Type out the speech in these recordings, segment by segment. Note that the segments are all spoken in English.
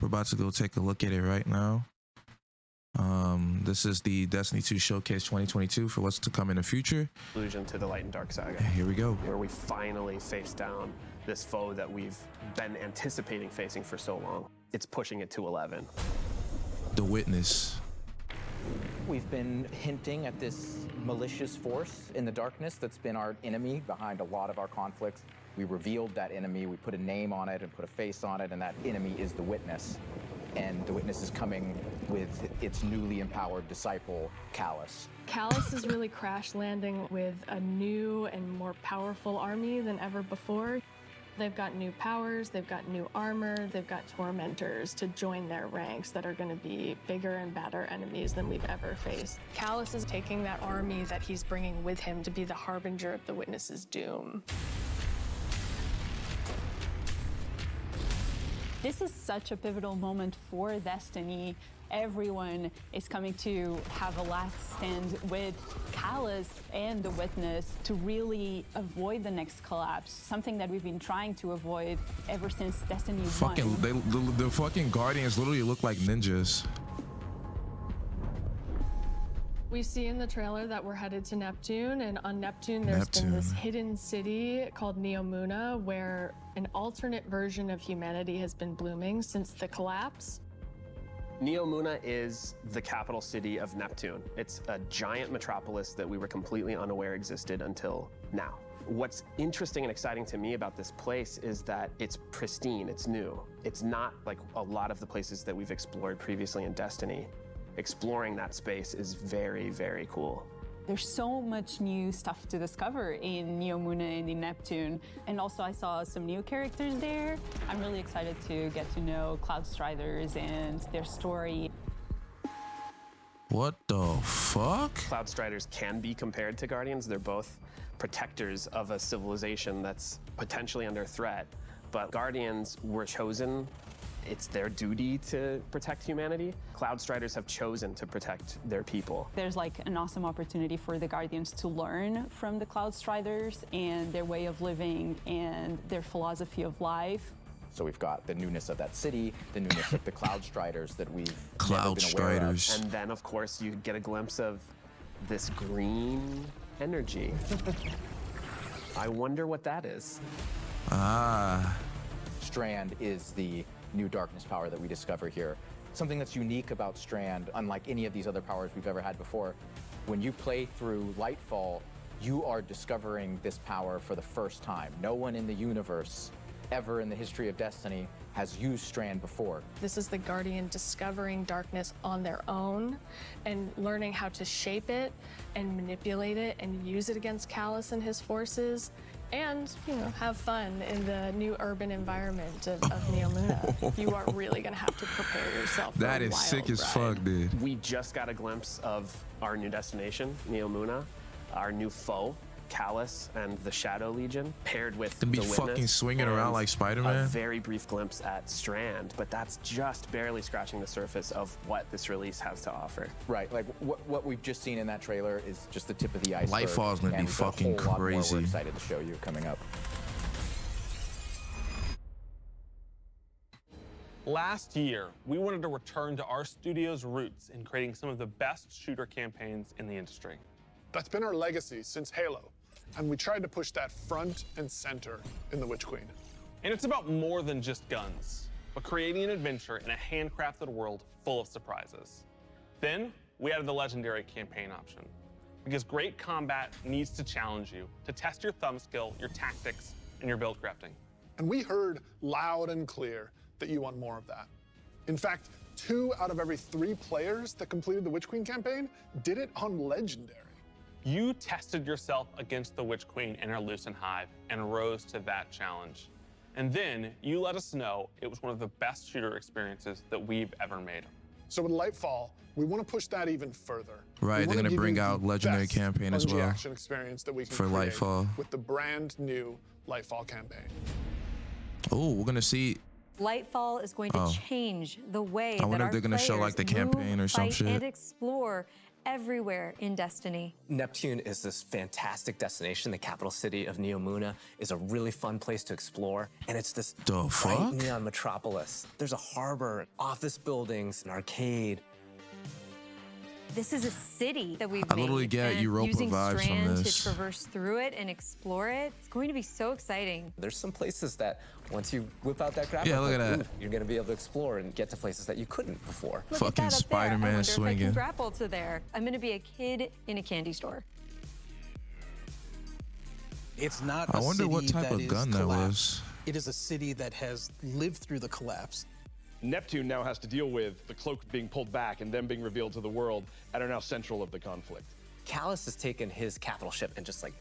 We're about to go take a look at it right now. This is the Destiny 2 Showcase 2022 for what's to come in the future. Allusion to the Light and Dark saga. Here we go. Where we finally face down this foe that we've been anticipating facing for so long. It's pushing it to 11. The Witness. We've been hinting at this malicious force in the darkness that's been our enemy behind a lot of our conflicts. We revealed that enemy, we put a name on it and put a face on it, and that enemy is the Witness. And the Witness is coming with its newly empowered disciple, Callus. Callus is really crash landing with a new and more powerful army than ever before. They've got new powers, they've got new armor, they've got tormentors to join their ranks that are going to be bigger and badder enemies than we've ever faced. Callus is taking that army that he's bringing with him to be the harbinger of the Witness's doom. This is such a pivotal moment for Destiny. Everyone is coming to have a last stand with Callus and the Witness to really avoid the next collapse, something that we've been trying to avoid ever since Destiny 1. The fucking Guardians literally look like ninjas. We see in the trailer that we're headed to Neptune, and on Neptune there's been this hidden city called Neomuna where an alternate version of humanity has been blooming since the collapse. Neomuna is the capital city of Neptune. It's a giant metropolis that we were completely unaware existed until now. What's interesting and exciting to me about this place is that it's pristine, it's new. It's not like a lot of the places that we've explored previously in Destiny. Exploring that space is very, very cool. There's so much new stuff to discover in Neomuna and in Neptune. And also I saw some new characters there. I'm really excited to get to know Cloudstriders and their story. What the fuck? Cloudstriders can be compared to Guardians. They're both protectors of a civilization that's potentially under threat. But Guardians were chosen. It's their duty to protect humanity. Cloudstriders have chosen to protect their people. There's like an awesome opportunity for the Guardians to learn from the Cloudstriders and their way of living and their philosophy of life. So we've got the newness of that city, the newness of the Cloudstriders that we've never been aware of. And then, of course, you get a glimpse of this green energy. I wonder what that is. Strand is the new darkness power that we discover here. Something that's unique about Strand, unlike any of these other powers we've ever had before, when you play through Lightfall, you are discovering this power for the first time. No one in the universe ever in the history of Destiny has used Strand before. This is the Guardian discovering darkness on their own and learning how to shape it and manipulate it and use it against Callus and his forces. And, you know, have fun in the new urban environment of Neomuna. You are really going to have to prepare yourself for That a is wild sick as ride. fuck, dude. We just got a glimpse of our new destination, Neomuna, our new foe, Callus and the Shadow Legion, paired with To be the fucking Witness, swinging around and like Spider-Man. A very brief glimpse at Strand, but that's just barely scratching the surface of what this release has to offer. Right, like what we've just seen in that trailer is just the tip of the iceberg. Lightfall is gonna be and we've got a fucking whole lot more crazy. we're excited to show you coming up. Last year, we wanted to return to our studio's roots in creating some of the best shooter campaigns in the industry. That's been our legacy since Halo, and we tried to push that front and center in The Witch Queen. And it's about more than just guns, but creating an adventure in a handcrafted world full of surprises. Then, we added the legendary campaign option, because great combat needs to challenge you, to test your thumb skill, your tactics, and your build crafting. And we heard loud and clear that you want more of that. In fact, 2 out of every 3 players that completed the Witch Queen campaign did it on Legendary. You tested yourself against the Witch Queen and her Lucent Hive and rose to that challenge. And then you let us know it was one of the best shooter experiences that we've ever made. So with Lightfall, we want to push that even further. Right, they're gonna bring out Legendary best campaign as PUBG well action experience that we can for create Lightfall. with the brand new Lightfall campaign. Oh, we're gonna see. Lightfall is going to change the way I wonder that if our they're gonna show, like, the players campaign move, or some fight, shit. and explore everywhere in Destiny. Neptune is this fantastic destination. The capital city of Neomuna is a really fun place to explore. And it's this bright neon metropolis. There's a harbor, office buildings, an arcade. This is a city that we've I made. literally get and Europa using vibes Strand from this. to traverse through it and explore it. It's going to be so exciting. There's some places that once you whip out that grapple, look at that. you're gonna be able to explore and get to places that you couldn't before. Look Fucking at that up Spider-Man there. I wonder swinging. if I can grapple to there. I'm going to be a kid in a candy store. It's not I a wonder what city type that of is gun that collapsed. was. It is a city that has lived through the collapse. Neptune now has to deal with the cloak being pulled back and then being revealed to the world and are now central of the conflict. Callus has taken his capital ship and just like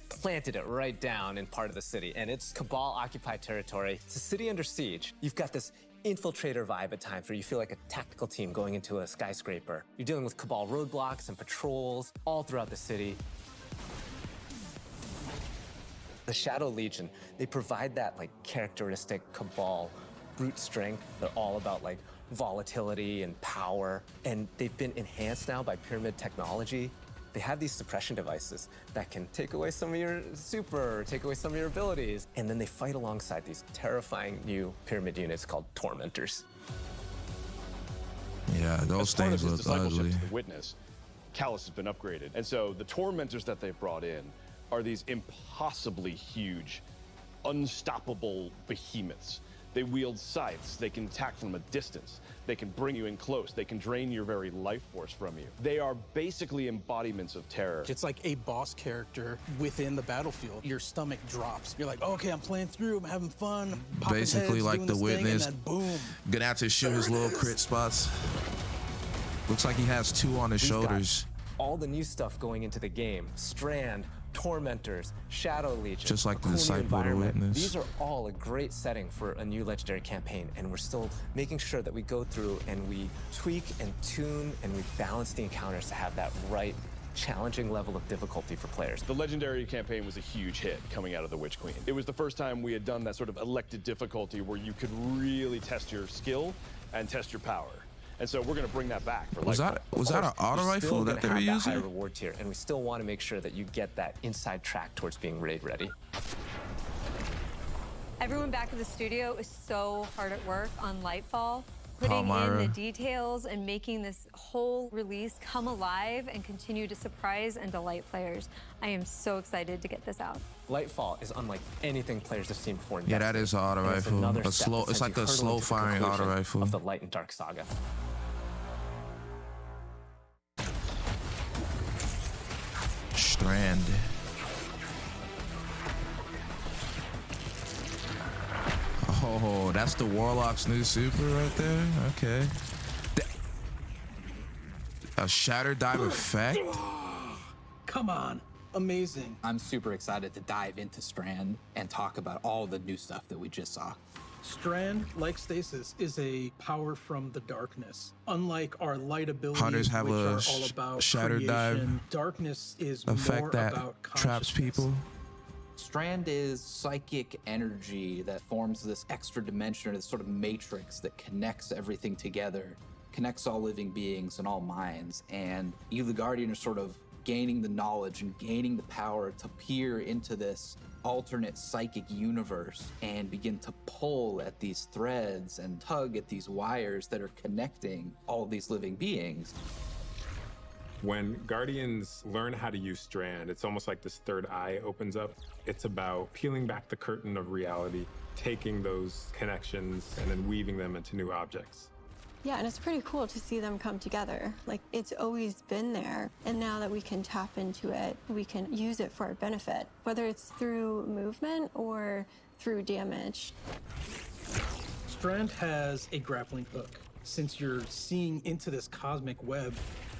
planted it right down in part of the city, and it's Cabal-occupied territory. It's a city under siege. You've got this infiltrator vibe at times where you feel like a tactical team going into a skyscraper. You're dealing with Cabal roadblocks and patrols all throughout the city. The Shadow Legion, they provide that like characteristic Cabal brute strength. They're all about like volatility and power, and they've been enhanced now by pyramid technology. They have these suppression devices that can take away some of your super, take away some of your abilities, and then they fight alongside these terrifying new pyramid units called Tormentors. Yeah, those As part things of his look discipleship ugly. to the Witness, Callus has been upgraded, and so the Tormentors that they've brought in are these impossibly huge, unstoppable behemoths. They wield scythes, they can attack from a distance, they can bring you in close, they can drain your very life force from you. They are basically embodiments of terror. It's like a boss character within the battlefield. Your stomach drops. You're like, okay, I'm playing through, I'm having fun. Popping Basically heads, like doing the this thing, Witness. and then boom. Gonna have to shoot his little crit spots. Looks like he has two on his We've got shoulders. all the new stuff going into the game. Strand, Tormentors, Shadow Legion. Just like the a cool new Disciple of the environment. Witness. These are all a great setting for a new legendary campaign, and we're still making sure that we go through and we tweak and tune and we balance the encounters to have that right challenging level of difficulty for players. The legendary campaign was a huge hit coming out of the Witch Queen. It was the first time we had done that sort of elected difficulty where you could really test your skill and test your power. And so we're going to bring that back for Was that an auto rifle that they were High using? reward tier, and we still want to make sure that you get that inside track towards being raid ready. Everyone back at the studio is so hard at work on Lightfall, putting in the details and making this whole release come alive and continue to surprise and delight players. I am so excited to get this out. Lightfall is unlike anything players have seen before. Yeah, that is an auto And it's rifle. another A step slow, that it's sends like you a hurtling slow to the firing auto conclusion rifle. of the Light and Dark saga. Strand. Oh, that's the Warlock's new super right there. Okay. A Shatter Dive effect? Come on. Amazing. I'm super excited to dive into Strand and talk about all the new stuff that we just saw. Strand, like Stasis, is a power from the darkness. Unlike our light abilities, Hunters have which a are all about Shatter Dive creation, darkness is effect more that about traps consciousness. people. Strand is psychic energy that forms this extra dimension, or this sort of matrix that connects everything together, connects all living beings and all minds. And you, the Guardian, are sort of gaining the knowledge and gaining the power to peer into this alternate psychic universe and begin to pull at these threads and tug at these wires that are connecting all of these living beings. When Guardians learn how to use Strand, it's almost like this third eye opens up. It's about peeling back the curtain of reality, taking those connections and then weaving them into new objects. Yeah, and it's pretty cool to see them come together. Like, it's always been there, and now that we can tap into it, we can use it for our benefit, whether it's through movement or through damage. Strand has a grappling hook. Since you're seeing into this cosmic web,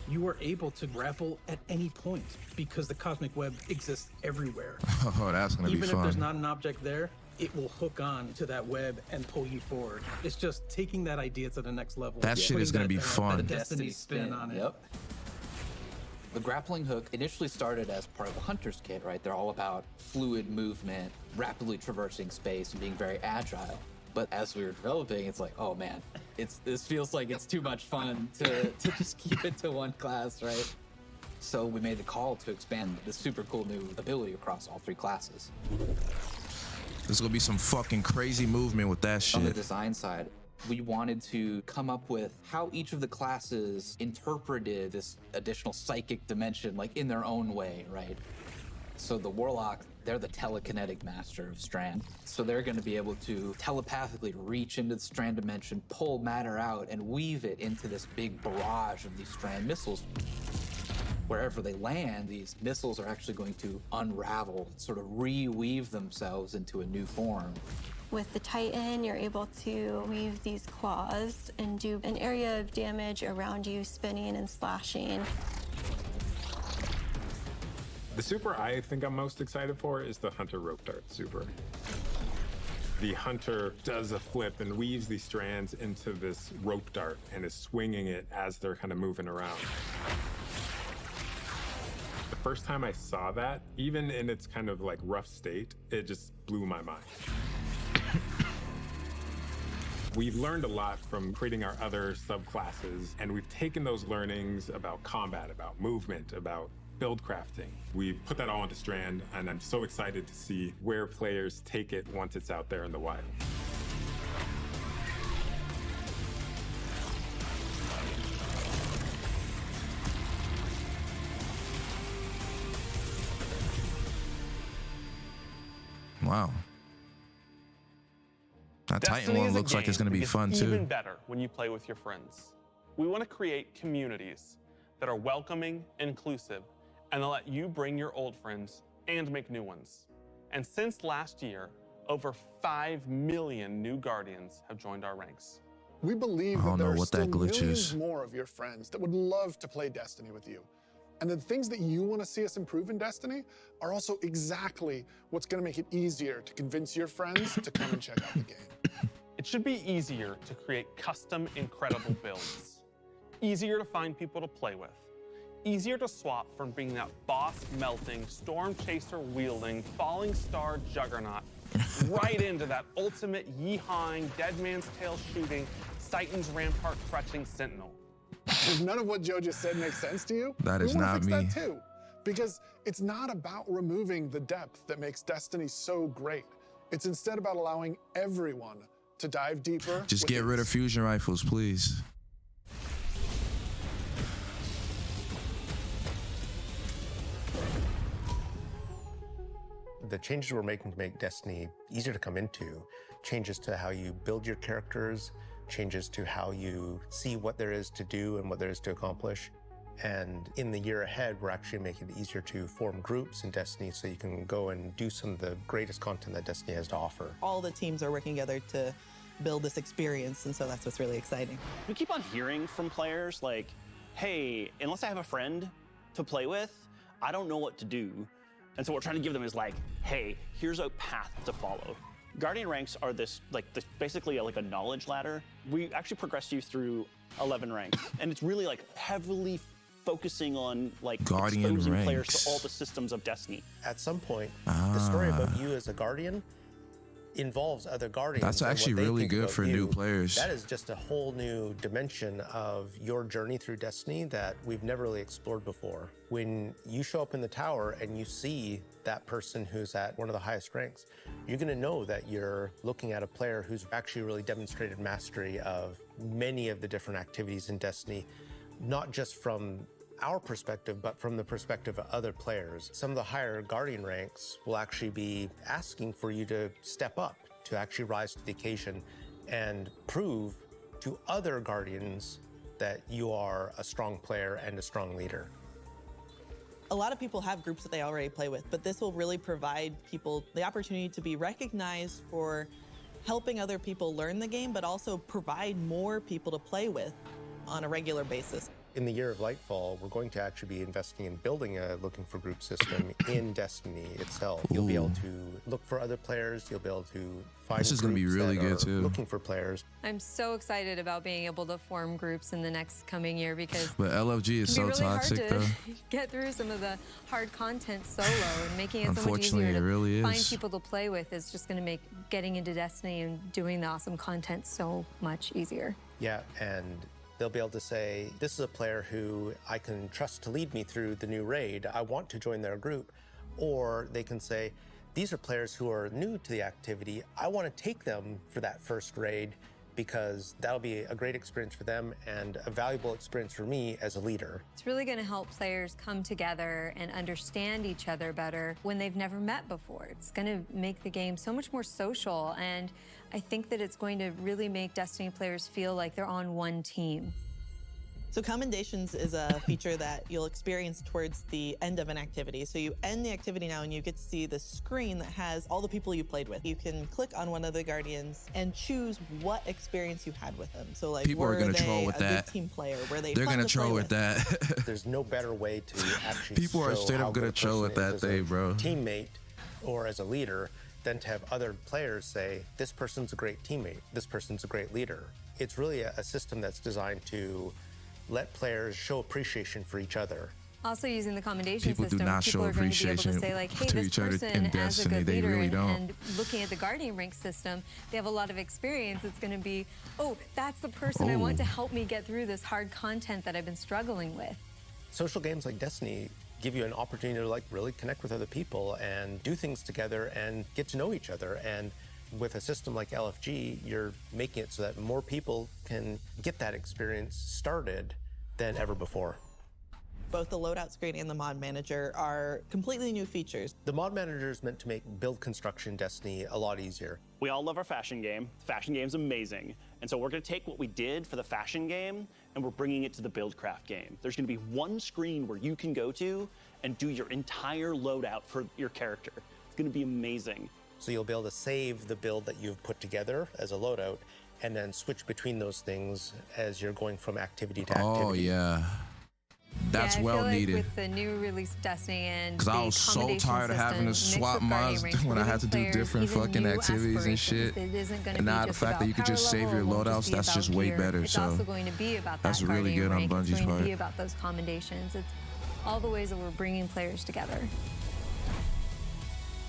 you are able to grapple at any point because the cosmic web exists everywhere. Oh, that's gonna be Even fun. if there's not an object there, it will hook on to that web and pull you forward. It's just taking that idea to the next level. That shit is gonna be fun. That Destiny spin on it. Yep. The grappling hook initially started as part of the Hunter's Kit, right? They're all about fluid movement, rapidly traversing space, and being very agile. But as we were developing, it's like, oh man, this feels like it's too much fun to just keep it to one class, right? So we made the call to expand this super cool new ability across all 3 classes. There's gonna be some fucking crazy movement with that shit. On the design side, we wanted to come up with how each of the classes interpreted this additional psychic dimension, like in their own way, right? So the Warlock, they're the telekinetic master of Strand. So they're going to be able to telepathically reach into the Strand dimension, pull matter out, and weave it into this big barrage of these Strand missiles. Wherever they land, these missiles are actually going to unravel, sort of reweave themselves into a new form. With the Titan, you're able to weave these claws and do an area of damage around you, spinning and slashing. The super I think I'm most excited for is the Hunter Rope Dart super. The Hunter does a flip and weaves these strands into this rope dart and is swinging it as they're kind of moving around. The first time I saw that, even in its kind of like rough state, it just blew my mind. We've learned a lot from creating our other subclasses, and we've taken those learnings about combat, about movement, about build crafting. We've put that all into Strand, and I'm so excited to see where players take it once it's out there in the wild. Wow. That Titan one looks like it's going to be fun too. Even better when you play with your friends. We want to create communities that are welcoming, inclusive, and they'll let you bring your old friends and make new ones. And since last year, over 5 million new Guardians have joined our ranks. We believe that there are still millions more of your friends that would love to play Destiny with you. And the things that you want to see us improve in Destiny are also exactly what's going to make it easier to convince your friends to come and check out the game. It should be easier to create custom, incredible builds. Easier to find people to play with. Easier to swap from being that boss-melting, storm-chaser-wielding, falling star juggernaut right into that ultimate yeehawing, dead man's tail shooting, Titan's rampart crutching sentinel. If none of what Joe just said makes sense to you, that is not me. That too, because it's not about removing the depth that makes Destiny so great. It's instead about allowing everyone to dive deeper. Just get rid of fusion rifles, please. The changes we're making to make Destiny easier to come into, changes to how you build your characters, changes to how you see what there is to do and what there is to accomplish. And in the year ahead, we're actually making it easier to form groups in Destiny so you can go and do some of the greatest content that Destiny has to offer. All the teams are working together to build this experience, and so that's what's really exciting. We keep on hearing from players like, hey, unless I have a friend to play with, I don't know what to do. And so what we're trying to give them is like, hey, here's a path to follow. Guardian ranks are basically like a knowledge ladder. We actually progress you through 11 ranks, and it's really like heavily focusing on like Guardian exposing ranks. players to all the systems of Destiny. At some point, the story about you as a Guardian involves other Guardians. That's actually really good for new players. That is just a whole new dimension of your journey through Destiny that we've never really explored before. When you show up in the tower and you see that person who's at one of the highest ranks, you're going to know that you're looking at a player who's actually really demonstrated mastery of many of the different activities in Destiny, not just from our perspective, but from the perspective of other players. Some of the higher Guardian ranks will actually be asking for you to step up, to actually rise to the occasion and prove to other Guardians that you are a strong player and a strong leader. A lot of people have groups that they already play with, but this will really provide people the opportunity to be recognized for helping other people learn the game, but also provide more people to play with on a regular basis. In the year of Lightfall, we're going to actually be investing in building a looking for group system in Destiny itself. You'll be able to look for other players. You'll be able to find This is going to be really good too. Looking for players. I'm so excited about being able to form groups in the next coming year because But LFG is so really toxic hard to though. get through some of the hard content solo, and making it so much Unfortunately, easier it to really find is. people to play with is just going to make getting into Destiny and doing the awesome content so much easier. Yeah, and They'll be able to say, this is a player who I can trust to lead me through the new raid. I want to join their group. Or they can say, these are players who are new to the activity. I want to take them for that first raid because that'll be a great experience for them and a valuable experience for me as a leader. It's really going to help players come together and understand each other better when they've never met before. It's going to make the game so much more social, and I think that it's going to really make Destiny players feel like they're on one team. So commendations is a feature that you'll experience towards the end of an activity. So you end the activity now and you get to see the screen that has all the people you played with. You can click on one of the Guardians and choose what experience you had with them. So like, people are going to troll with that. Good team player? Were they They're going to troll with that. There's no better way to actually people are straight up going to troll with that thing, bro. Teammate or as a leader than to have other players say, this person's a great teammate, this person's a great leader. It's really a system that's designed to let players show appreciation for each other. Also using the commendation people system, do not people show are going to be able appreciation to say like, hey, to this each other person in as a Destiny. good They leader, really don't. and looking at the Guardian rank system, they have a lot of experience. It's going to be, oh, that's the person I want to help me get through this hard content that I've been struggling with. Social games like Destiny give you an opportunity to like really connect with other people and do things together and get to know each other. And with a system like LFG, you're making it so that more people can get that experience started than ever before. Both the loadout screen and the mod manager are completely new features. The mod manager is meant to make build construction Destiny a lot easier. We all love our fashion game. The fashion game's amazing. And so we're going to take what we did for the fashion game and we're bringing it to the buildcraft game. There's going to be one screen where you can go to and do your entire loadout for your character. It's going to be amazing. So you'll be able to save the build that you've put together as a loadout and then switch between those things as you're going from activity to activity. Oh, yeah. That's well I feel needed. Like with the new release of Destiny and because I was so tired of having to swap mods when I had to do different fucking activities and shit. And now the fact that you could just save your loadouts, that's just way better. It's so also going to be about that that's really good on Bungie's part. It's going part. to be about those commendations. It's all the ways that we're bringing players together.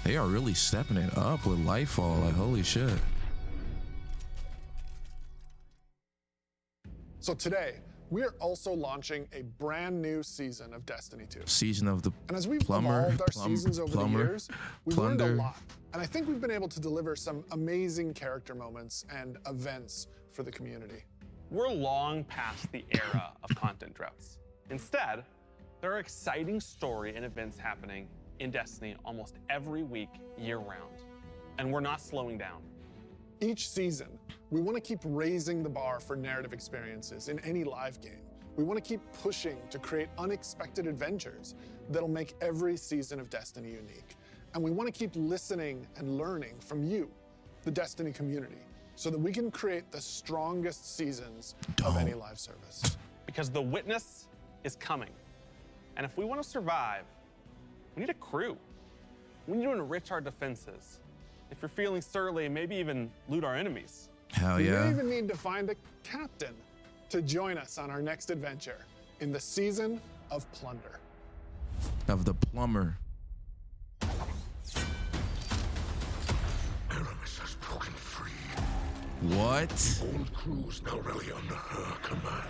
They are really stepping it up with Lightfall. Like, holy shit. So today, we're also launching a brand new season of Destiny 2. Season of the And as we've Plumber, evolved our seasons over the years, we've learned Plunder. a lot. And I think we've been able to deliver some amazing character moments and events for the community. We're long past the era of content droughts. Instead, there are exciting story and events happening in Destiny almost every week, year-round. And we're not slowing down. Each season, we want to keep raising the bar for narrative experiences in any live game. We want to keep pushing to create unexpected adventures that'll make every season of Destiny unique. And we want to keep listening and learning from you, the Destiny community, so that we can create the strongest seasons of any live service. Because the witness is coming. And if we want to survive, we need a crew. We need to enrich our defenses. If you're feeling surly, maybe even loot our enemies. Hell We yeah. may even need to find a captain to join us on our next adventure in the season of Plunder. Of the Plumber. Aramis has broken free. What? The old crew's now really under her command.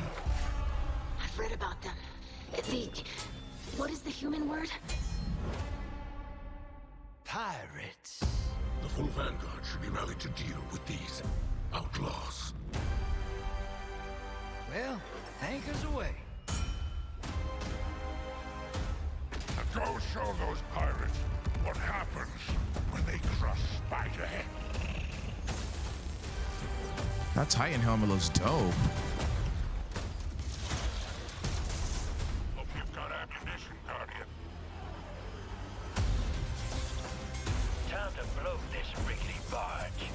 I've read about them. What is the human word? Pirates. The full vanguard should be rallied to deal with these outlaws. Well, anchors away. And go show those pirates what happens when they crush Spiderhead. That Titan helmet looks dope. Hope you've got ammunition, Guardian. Time to blow this rickety barge.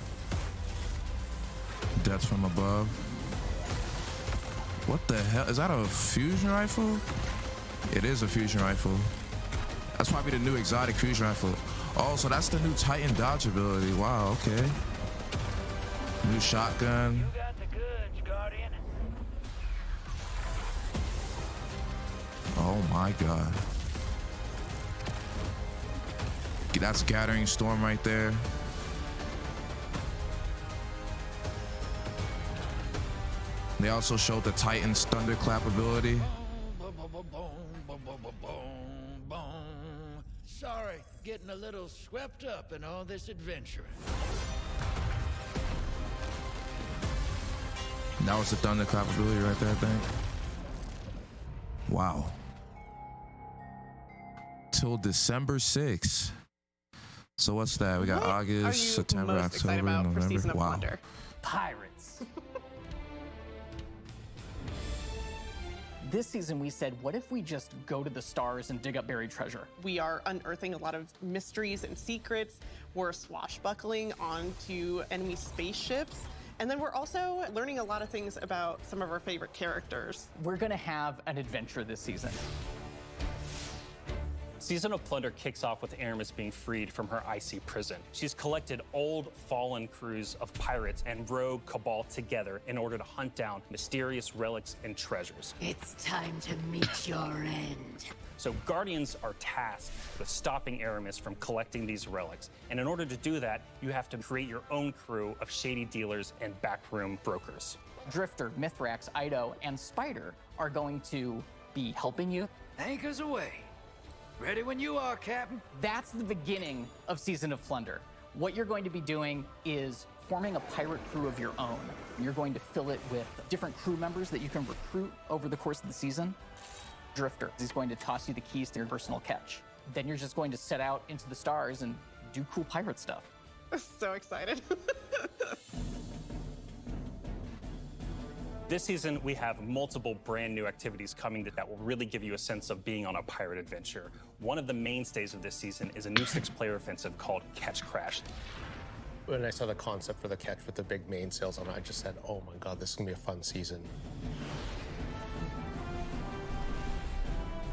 Death from above. What the hell? Is that a fusion rifle? It is a fusion rifle. That's probably the new exotic fusion rifle. Oh, so that's the new Titan dodge ability. Wow, okay. New shotgun. You got the goods, Guardian. Oh my god. That's Gathering Storm right there. They also showed the Titan's thunderclap ability. Sorry, getting a little swept up in all this adventuring. That was the thunderclap ability right there, I think. Wow. Till December 6th. So what's that? We got August, September, October, November. Season of Wow. Plunder? Pirates. This season we said, what if we just go to the stars and dig up buried treasure? We are unearthing a lot of mysteries and secrets. We're swashbuckling onto enemy spaceships. And then we're also learning a lot of things about some of our favorite characters. We're gonna have an adventure this season. Season of Plunder kicks off with Aramis being freed from her icy prison. She's collected old, fallen crews of pirates and rogue cabal together in order to hunt down mysterious relics and treasures. It's time to meet your end. So Guardians are tasked with stopping Aramis from collecting these relics. And in order to do that, you have to create your own crew of shady dealers and backroom brokers. Drifter, Mithrax, Ido, and Spider are going to be helping you. Anchors away. Ready when you are, Captain. That's the beginning of Season of Plunder. What you're going to be doing is forming a pirate crew of your own. You're going to fill it with different crew members that you can recruit over the course of the season. Drifter is going to toss you the keys to your personal catch. Then you're just going to set out into the stars and do cool pirate stuff. So excited. This season, we have multiple brand new activities coming that will really give you a sense of being on a pirate adventure. One of the mainstays of this season is a new 6-player offensive called Catch Crash. When I saw the concept for the catch with the big mainsails on it, I just said, oh my God, this is gonna be a fun season.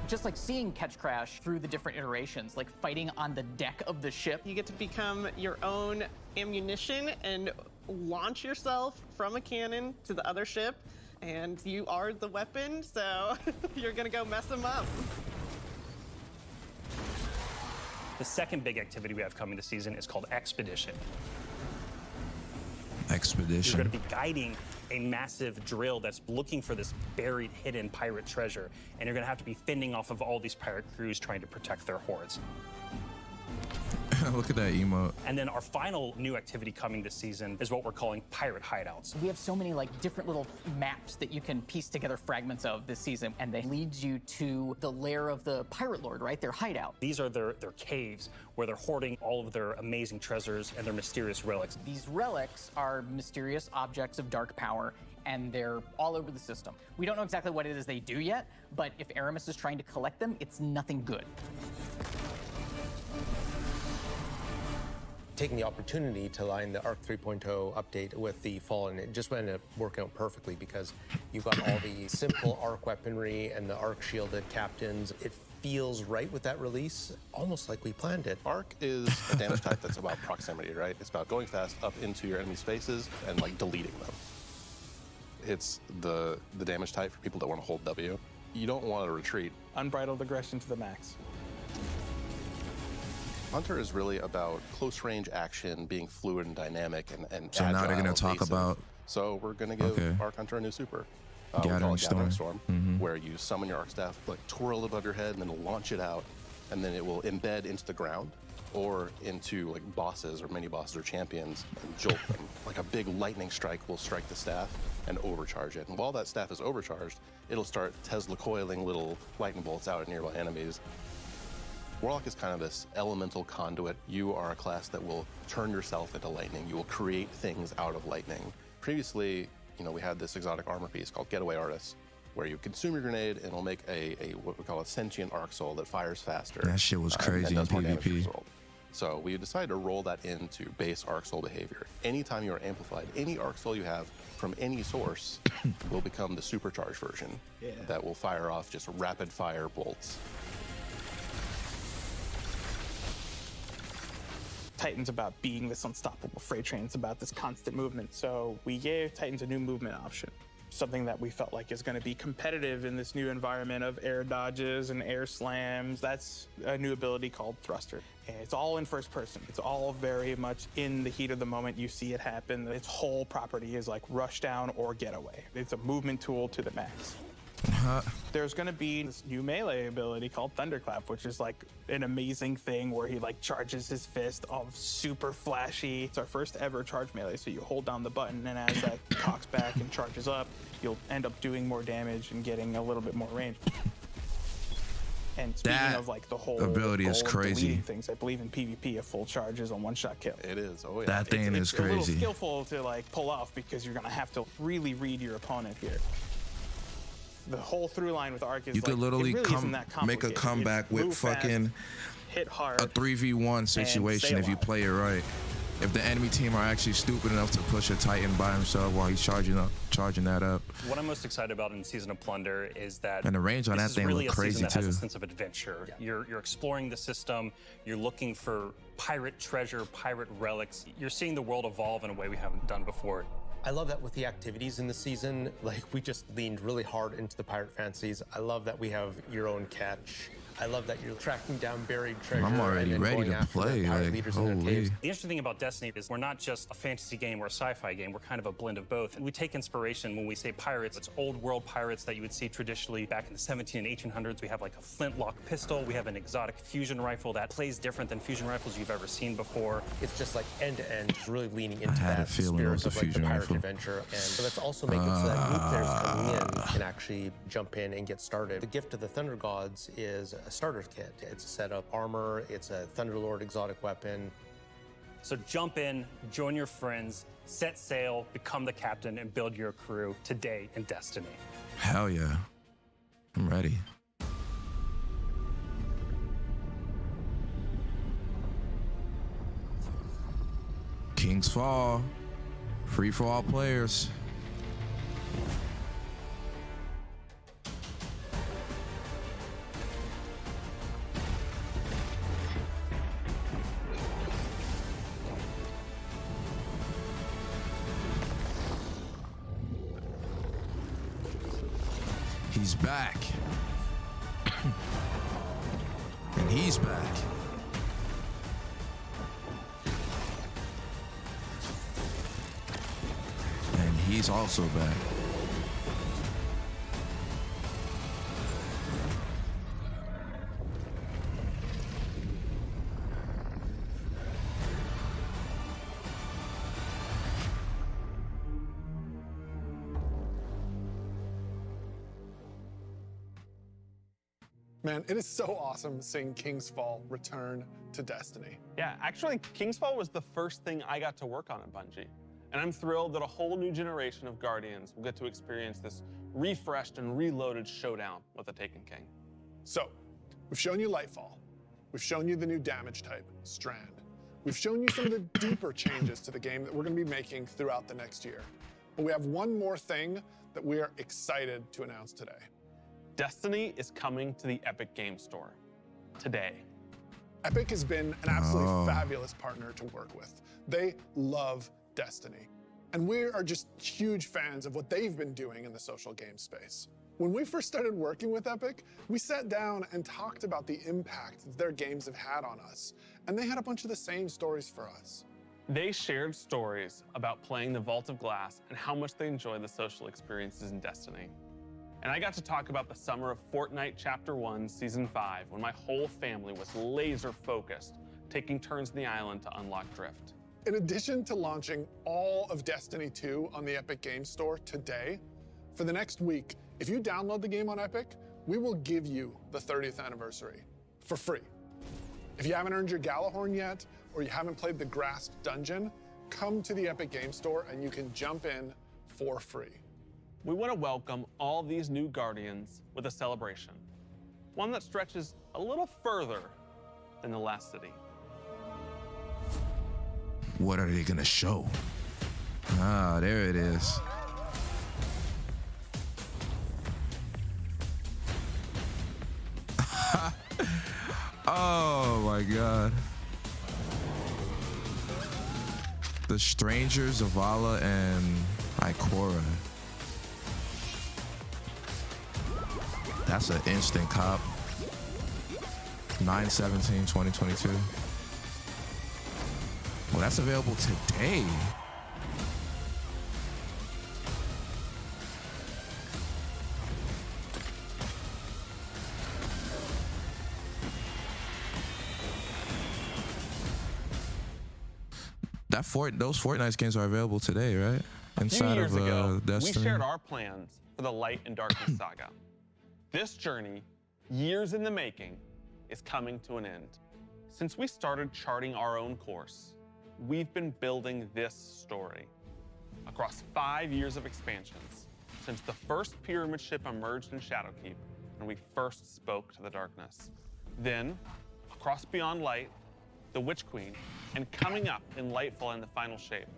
Just like seeing Catch Crash through the different iterations, like fighting on the deck of the ship. You get to become your own ammunition and launch yourself from a cannon to the other ship, and you are the weapon, so you're gonna go mess them up. The second big activity we have coming this season is called Expedition. Expedition. You're going to be guiding a massive drill that's looking for this buried, hidden pirate treasure, and you're going to have to be fending off of all these pirate crews trying to protect their hoards. Look at that emote. And then our final new activity coming this season is what we're calling Pirate Hideouts. We have so many like different little maps that you can piece together fragments of this season, and they lead you to the lair of the Pirate Lord, right? Their hideout. These are their caves where they're hoarding all of their amazing treasures and their mysterious relics. These relics are mysterious objects of dark power, and they're all over the system. We don't know exactly what it is they do yet, but if Aramis is trying to collect them, it's nothing good. Taking the opportunity to line the Arc 3.0 update with the Fallen, it just ended up working out perfectly because you got all the simple Arc weaponry and the Arc shielded captains. It feels right with that release, almost like we planned it. Arc is a damage type that's about proximity, right? It's about going fast up into your enemy spaces and like deleting them. It's the damage type for people that want to hold W. You don't want to retreat. Unbridled aggression to the max. Hunter is really about close range action, being fluid and dynamic and So now they're going to talk evasive. about. So we're going to give Arc Hunter a new super. We call Gathering it Gathering Storm. Storm, where you summon your Arc Staff, like twirl it above your head, and then launch it out, and then it will embed into the ground or into like bosses or mini bosses or champions and jolt them. Like a big lightning strike will strike the staff and overcharge it. And while that staff is overcharged, it'll start Tesla coiling little lightning bolts out at nearby enemies. Warlock is kind of this elemental conduit. You are a class that will turn yourself into lightning. You will create things out of lightning. Previously, we had this exotic armor piece called Getaway Artist, where you consume your grenade and it'll make a what we call a sentient arc soul that fires faster. That shit was crazy in PvP. So we decided to roll that into base arc soul behavior. Anytime you are amplified, any arc soul you have from any source will become the supercharged version that will fire off just rapid fire bolts. Titan's about being this unstoppable freight train. It's about this constant movement. So we gave Titans a new movement option. something that we felt like is going to be competitive in this new environment of air dodges and air slams. That's a new ability called Thruster. And it's all in first person. It's all very much in the heat of the moment. You see it happen. Its whole property is like rush down or get away. It's a movement tool to the max. There's going to be this new melee ability called Thunderclap, which is like an amazing thing where he like charges his fist, all super flashy. It's our first ever charge melee, so you hold down the button, and as that cocks back and charges up, you'll end up doing more damage and getting a little bit more range. And speaking of like the whole ability is crazy. Things, I believe in PvP, a full charge is a one-shot kill. It is. Oh yeah. That thing is It's a little crazy. skillful to like pull off because you're gonna have to really read your opponent here. The whole through line with Arc is You could literally it really isn't that make a complicated. comeback It's with move fast, fucking hit hard, a 3v1 situation if you play it right. If the enemy team are actually stupid enough to push a Titan by himself while he's charging that up. What I'm most excited about in Season of Plunder is that And the range on this that is thing really look a crazy, season that has too. a sense of adventure. You're exploring the system. You're looking for pirate treasure, pirate relics. You're seeing the world evolve in a way we haven't done before. I love that with the activities in the season, like we just leaned really hard into the pirate fantasies. I love that we have your own catch. I love that you're tracking down buried treasure. I'm already and then ready going to after the play. pirate Like, leaders in their holy. caves. The interesting thing about Destiny is we're not just a fantasy game or a sci-fi game. We're kind of a blend of both. And we take inspiration when we say pirates. It's old world pirates that you would see traditionally back in the 17 and 1800s. We have like a flintlock pistol. We have an exotic fusion rifle that plays different than fusion rifles you've ever seen before. It's just like end to end, just really leaning into had a that feeling it spirit was a of like the fusion pirate rifle. adventure. And so let's also make it so that new players coming in can actually jump in and get started. The gift of the Thunder Gods is a starter kit. It's a set of armor, it's a Thunderlord exotic weapon. So jump in, join your friends, set sail, become the captain, and build your crew today in Destiny. Hell yeah. I'm ready. King's Fall. Free for all players. He's back. And he's back. And he's also back. Man, it is so awesome seeing King's Fall return to Destiny. Yeah, actually, King's Fall was the first thing I got to work on at Bungie. And I'm thrilled that a whole new generation of Guardians will get to experience this refreshed and reloaded showdown with the Taken King. So, we've shown you Lightfall. We've shown you the new damage type, Strand. We've shown you some of the deeper changes to the game that we're going to be making throughout the next year. But we have one more thing that we are excited to announce today. Destiny is coming to the Epic Game Store today. Epic has been an absolutely fabulous partner to work with. They love Destiny. And we are just huge fans of what they've been doing in the social game space. When we first started working with Epic, we sat down and talked about the impact that their games have had on us. And they had a bunch of the same stories for us. They shared stories about playing the Vault of Glass and how much they enjoy the social experiences in Destiny. And I got to talk about the summer of Fortnite Chapter 1, Season 5, when my whole family was laser focused, taking turns in the island to unlock Drift. In addition to launching all of Destiny 2 on the Epic Games Store today, for the next week, if you download the game on Epic, we will give you the 30th anniversary for free. If you haven't earned your Galahorn yet, or you haven't played the Grasp Dungeon, come to the Epic Games Store and you can jump in for free. We want to welcome all these new Guardians with a celebration, one that stretches a little further than the last city. What are they gonna show? Ah, there it is. Oh my God. The Strangers, Zavala, and Ikora. That's an instant cop. 9/17/2022. Well, that's available today. Those Fortnite skins are available today, right? Inside a few years ago, Destiny. we shared our plans for the Light and Darkness saga. This journey, years in the making, is coming to an end. Since we started charting our own course, we've been building this story. Across 5 years of expansions, since the first pyramid ship emerged in Shadowkeep and we first spoke to the darkness. Then, across Beyond Light, the Witch Queen, and coming up in Lightfall in the final shape,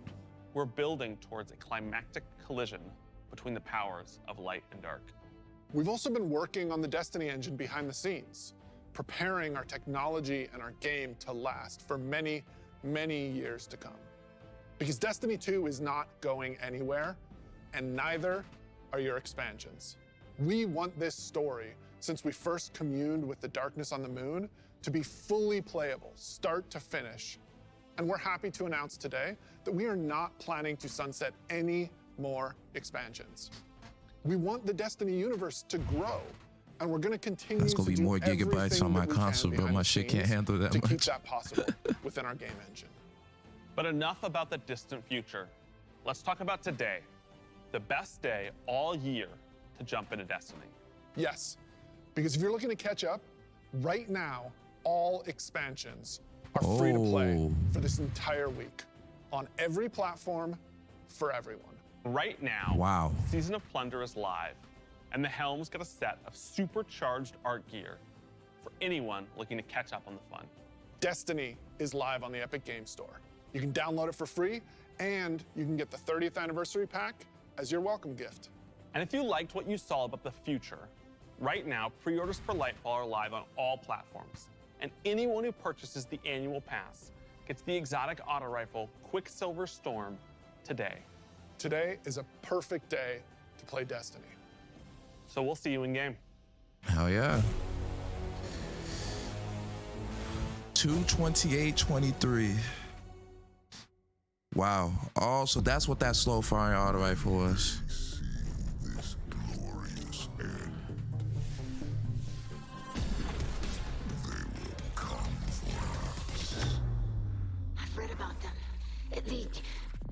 we're building towards a climactic collision between the powers of light and dark. We've also been working on the Destiny engine behind the scenes, preparing our technology and our game to last for many, many years to come. Because Destiny 2 is not going anywhere, and neither are your expansions. We want this story, since we first communed with the darkness on the moon, to be fully playable, start to finish. And we're happy to announce today that we are not planning to sunset any more expansions. We want the Destiny universe to grow, and we're going to continue That's gonna to be do more gigabytes everything on my that we console, can bro. behind My the shit can't scenes handle that to keep much. that possible within our game engine. But enough about the distant future. Let's talk about today, the best day all year to jump into Destiny. Yes, because if you're looking to catch up, right now, all expansions are free to play for this entire week on every platform for everyone. Right now, wow. Season of Plunder is live, and the Helm's got a set of supercharged art gear for anyone looking to catch up on the fun. Destiny is live on the Epic Games Store. You can download it for free, and you can get the 30th anniversary pack as your welcome gift. And if you liked what you saw about the future, right now, pre-orders for Lightfall are live on all platforms. And anyone who purchases the annual pass gets the exotic auto rifle Quicksilver Storm today. Today is a perfect day to play Destiny. So we'll see you in game. Hell yeah. 2/28/23. Wow. Oh, so that's what that slow firing auto rifle was. This glorious end. They will come for us. I've read about them.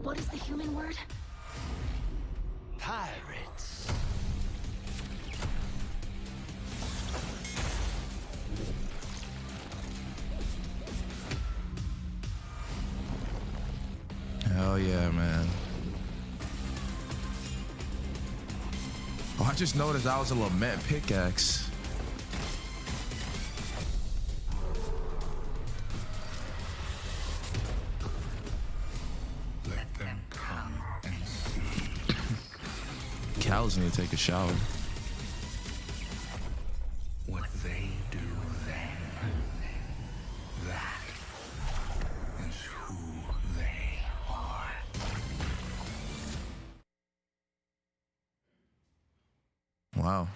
What is the human word? Pirates. Hell yeah, man. Oh, I just noticed that was a Lament pickaxe. Let them come and see. Cows need to take a shower. What they do then, that is who they are. Wow.